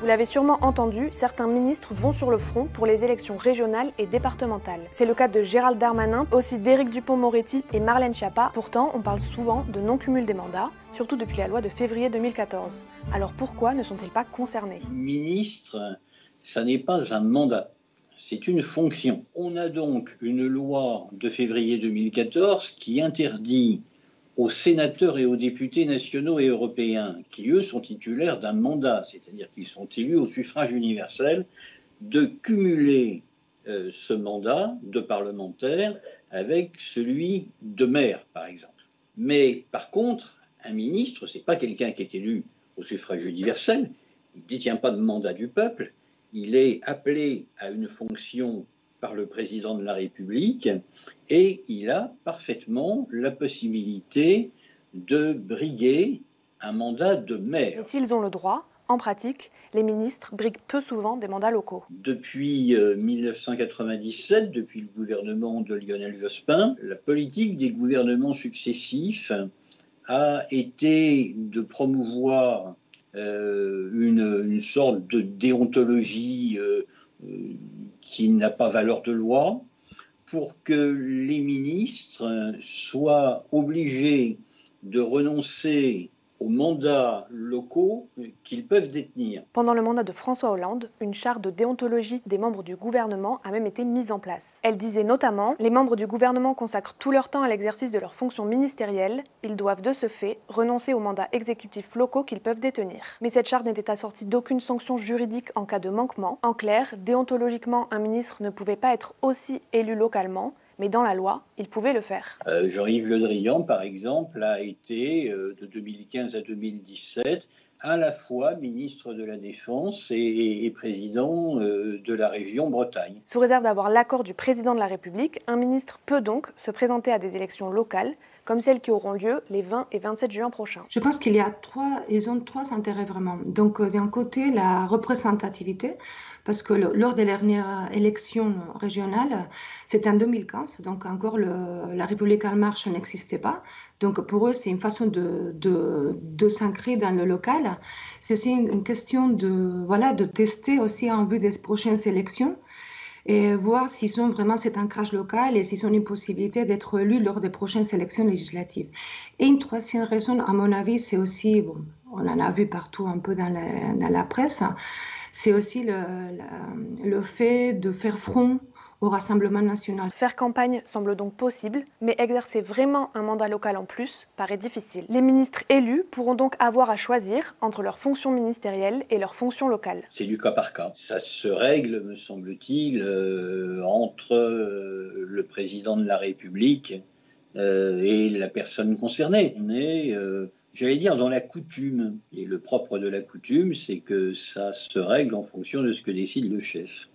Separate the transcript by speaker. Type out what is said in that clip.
Speaker 1: Vous l'avez sûrement entendu, certains ministres vont sur le front pour les élections régionales et départementales. C'est le cas de Gérald Darmanin, aussi d'Éric Dupond-Moretti et Marlène Schiappa. Pourtant, on parle souvent de non-cumul des mandats, surtout depuis la loi de février 2014. Alors pourquoi ne sont-ils pas concernés?
Speaker 2: Ministre, ça n'est pas un mandat, c'est une fonction. On a donc une loi de février 2014 qui interdit aux sénateurs et aux députés nationaux et européens, qui eux sont titulaires d'un mandat, c'est-à-dire qu'ils sont élus au suffrage universel, de cumuler ce mandat de parlementaire avec celui de maire, par exemple. Mais par contre, un ministre, ce n'est pas quelqu'un qui est élu au suffrage universel, il ne détient pas de mandat du peuple, il est appelé à une fonction par le président de la République et il a parfaitement la possibilité de briguer un mandat de maire.
Speaker 1: Et s'ils ont le droit, en pratique, les ministres briguent peu souvent des mandats locaux.
Speaker 2: Depuis 1997, depuis le gouvernement de Lionel Jospin, la politique des gouvernements successifs a été de promouvoir une sorte de déontologie qui n'a pas valeur de loi, pour que les ministres soient obligés de renoncer aux mandats locaux qu'ils peuvent détenir.
Speaker 1: Pendant le mandat de François Hollande, une charte de déontologie des membres du gouvernement a même été mise en place. Elle disait notamment « Les membres du gouvernement consacrent tout leur temps à l'exercice de leurs fonctions ministérielles. Ils doivent de ce fait renoncer aux mandats exécutifs locaux qu'ils peuvent détenir. » Mais cette charte n'était assortie d'aucune sanction juridique en cas de manquement. En clair, déontologiquement, un ministre ne pouvait pas être aussi élu localement, mais dans la loi, il pouvait le faire.
Speaker 2: Jean-Yves Le Drian, par exemple, a été, de 2015 à 2017, à la fois ministre de la Défense et président de la région Bretagne.
Speaker 1: Sous réserve d'avoir l'accord du président de la République, un ministre peut donc se présenter à des élections locales, comme celles qui auront lieu les 20 et 27 juin prochains.
Speaker 3: Je pense qu'ils ont trois intérêts vraiment. Donc d'un côté, la représentativité, parce que lors des dernières élections régionales, c'était en 2015, donc encore la République en marche n'existait pas. Donc pour eux, c'est une façon de s'ancrer dans le local. C'est aussi une question de tester aussi en vue des prochaines élections et voir s'ils ont vraiment cet ancrage local et s'ils ont une possibilité d'être élus lors des prochaines élections législatives. Et une troisième raison, à mon avis, c'est aussi, on en a vu partout un peu dans la presse, c'est aussi le fait de faire front au Rassemblement national.
Speaker 1: Faire campagne semble donc possible, mais exercer vraiment un mandat local en plus paraît difficile. Les ministres élus pourront donc avoir à choisir entre leurs fonctions ministérielles et leurs fonctions locales.
Speaker 2: C'est du cas par cas. Ça se règle, me semble-t-il, entre le président de la République et la personne concernée. On est, j'allais dire, dans la coutume. Et le propre de la coutume, c'est que ça se règle en fonction de ce que décide le chef.